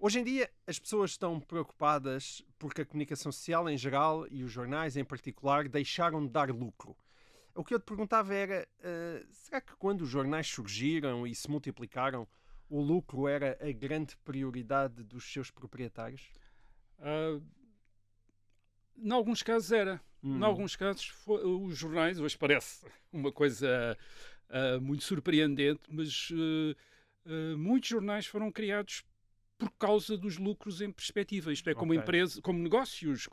Hoje em dia, as pessoas estão preocupadas porque a comunicação social em geral e os jornais em particular deixaram de dar lucro. O que eu te perguntava era, será que quando os jornais surgiram e se multiplicaram, o lucro era a grande prioridade dos seus proprietários? Ah, em alguns casos era. Em alguns casos, os jornais, hoje parece uma coisa muito surpreendente, mas muitos jornais foram criados por causa dos lucros em perspectiva, isto é, como Ok. empresa, como negócios,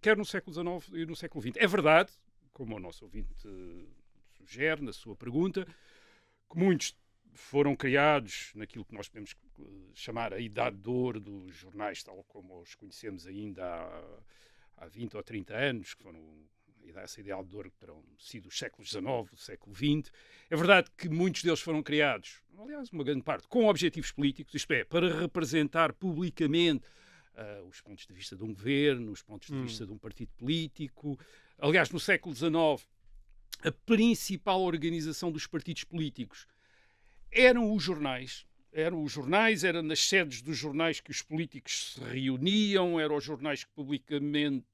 quer no século XIX e no século XX. É verdade, como o nosso ouvinte sugere na sua pergunta, que muitos foram criados naquilo que nós podemos chamar a idade de ouro dos jornais, tal como os conhecemos ainda há 20 ou 30 anos, que foram essa ideal de ouro que terão sido os séculos XIX, o século XX. É verdade que muitos deles foram criados, aliás, uma grande parte, com objetivos políticos, isto é, para representar publicamente os pontos de vista de um governo, os pontos de vista de um partido político. Aliás, no século XIX, a principal organização dos partidos políticos eram os jornais. Era nas sedes dos jornais que os políticos se reuniam, eram os jornais que publicamente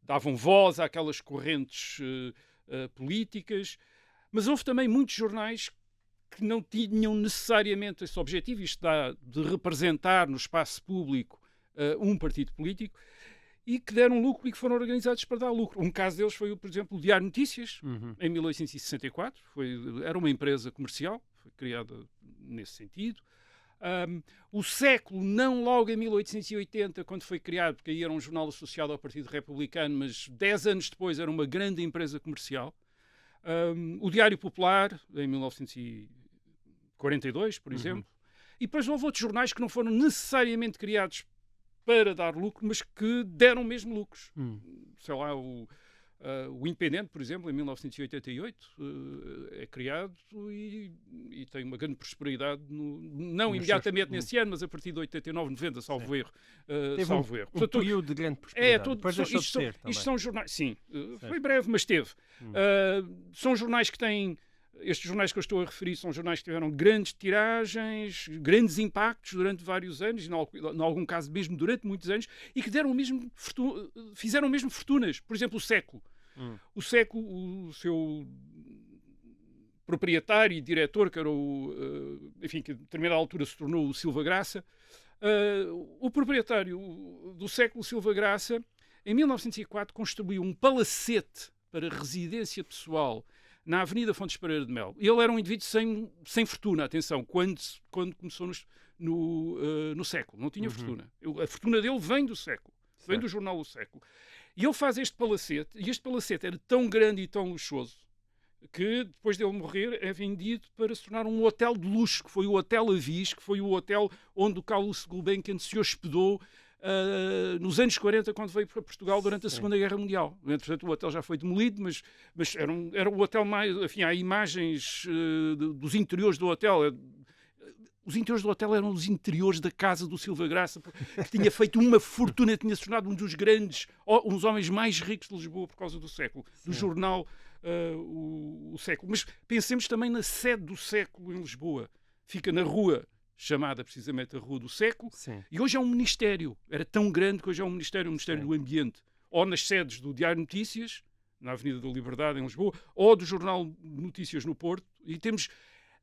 davam voz àquelas correntes políticas, mas houve também muitos jornais que não tinham necessariamente esse objetivo, isto dá de representar no espaço público um partido político, e que deram lucro e que foram organizados para dar lucro. Um caso deles foi, por exemplo, o Diário Notícias, em 1864. Era uma empresa comercial, foi criada nesse sentido. O Século, não logo em 1880, quando foi criado, porque aí era um jornal associado ao Partido Republicano, mas 10 anos depois era uma grande empresa comercial. O Diário Popular, em 1942, por exemplo. E depois houve outros jornais que não foram necessariamente criados para dar lucro, mas que deram mesmo lucros. Sei lá, o Independente, por exemplo, em 1988, é criado e tem uma grande prosperidade, não imediatamente nesse ano, mas a partir de 89, 90, salvo erro. Teve um Portanto, período de grande prosperidade. Depois deixou de isto ser também. são jornais, sim, foi breve, mas teve. São jornais que têm. Estes jornais que eu estou a referir são jornais que tiveram grandes tiragens, grandes impactos durante vários anos, em algum caso mesmo durante muitos anos, e que fizeram mesmo fortunas. Por exemplo, o Século. O Século, o seu proprietário e diretor, que era que a determinada altura se tornou o Silva Graça, o proprietário do Século, Silva Graça, em 1904 construiu um palacete para residência pessoal na Avenida Fontes Pereira de Melo. Ele era um indivíduo sem fortuna, atenção, quando começou no Século. Não tinha fortuna. A fortuna dele vem do Século, vem do jornal do Século. E ele faz este palacete, e este palacete era tão grande e tão luxuoso que, depois dele morrer, é vendido para se tornar um hotel de luxo, que foi o Hotel Avis, que foi o hotel onde o Carlos Gulbenkian se hospedou nos anos 40, quando veio para Portugal durante a Segunda Guerra Mundial. Portanto, o hotel já foi demolido, mas era o hotel mais... Enfim, há imagens dos interiores do hotel. Os interiores do hotel eram os interiores da casa do Silva Graça, que tinha feito uma fortuna, tinha se tornado um dos uns homens mais ricos de Lisboa por causa do Século, do jornal o Século. Mas pensemos também na sede do Século em Lisboa. Fica na rua chamada precisamente a Rua do Século, e hoje é um ministério. Era tão grande que hoje é um Ministério do Ambiente. Ou nas sedes do Diário Notícias, na Avenida da Liberdade, em Lisboa, ou do Jornal Notícias no Porto, e temos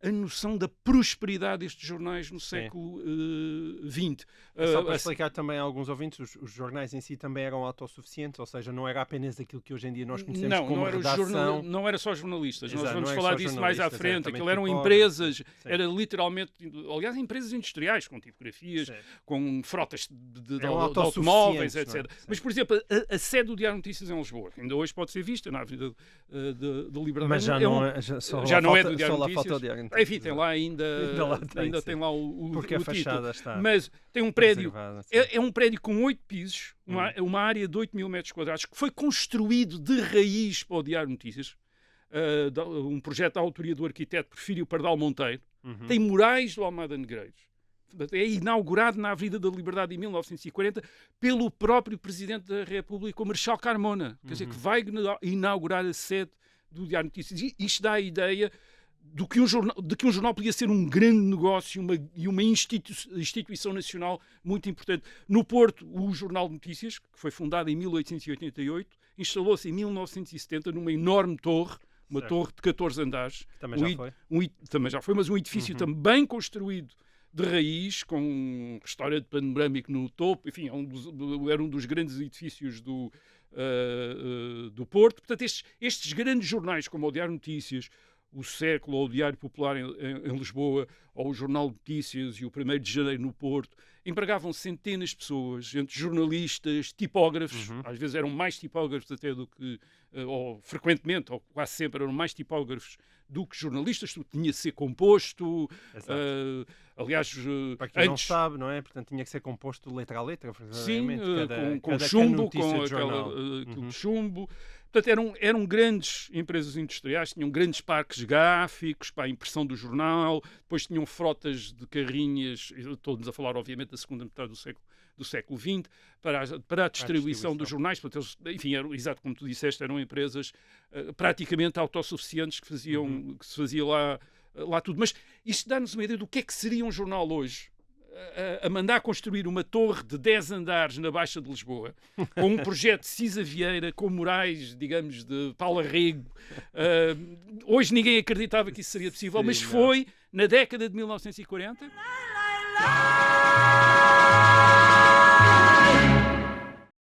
a noção da prosperidade destes jornais no século XX. Só para explicar também a alguns ouvintes, os jornais em si também eram autossuficientes, ou seja, não era apenas aquilo que hoje em dia nós conhecemos como redação. Não era só jornalistas. Exato, nós vamos não falar disso mais à frente. Aquilo eram tipógrafos, empresas, era literalmente, aliás, empresas industriais, com tipografias, com frotas de automóveis, etc. Mas, por exemplo, a sede do Diário Notícias em Lisboa, ainda hoje pode ser vista na Avenida da Liberdade. Mas já não é do Diário Notícias. Enfim, tem lá ainda tem lá o porque a fachada título. está. Mas tem um prédio, é um prédio com 8 pisos, uma área de 8 mil metros quadrados, que foi construído de raiz para o Diário Notícias, um projeto da autoria do arquiteto Porfírio Pardal Monteiro. Tem murais do Almada Negreiros. É inaugurado na Avenida da Liberdade em 1940 pelo próprio Presidente da República, o Marechal Carmona. Quer dizer, que vai inaugurar a sede do Diário Notícias. Isto dá a ideia de que um jornal podia ser um grande negócio e uma instituição nacional muito importante. No Porto, o Jornal de Notícias, que foi fundado em 1888, instalou-se em 1970 numa enorme torre, uma torre de 14 andares. Também já foi. Também já foi, mas um edifício também construído de raiz, com um restaurante panorâmico no topo, enfim, era um dos grandes edifícios do Porto. Portanto, estes grandes jornais, como o Diário de Notícias, o Século, ou o Diário Popular em Lisboa, ou o Jornal de Notícias e o 1º de Janeiro no Porto, empregavam centenas de pessoas, entre jornalistas, tipógrafos, às vezes eram mais tipógrafos até do que, ou frequentemente, ou quase sempre eram mais tipógrafos do que jornalistas, tudo tinha de ser composto. Aliás, para quem não sabe, não é? Portanto, tinha que ser composto letra a letra. Sim, com chumbo, com aquele chumbo. Portanto, eram grandes empresas industriais, tinham grandes parques gráficos para a impressão do jornal, depois tinham frotas de carrinhas, estou-nos a falar, obviamente, da segunda metade do século XX, para a distribuição dos jornais. Portanto, eles, enfim, exato como tu disseste, eram empresas praticamente autossuficientes que se fazia lá tudo. Mas isto dá-nos uma ideia do que é que seria um jornal hoje. A mandar construir uma torre de 10 andares na Baixa de Lisboa, com um projeto de Cisa Vieira, com murais, digamos, de Paula Rego. Hoje ninguém acreditava que isso seria possível, mas foi na década de 1940.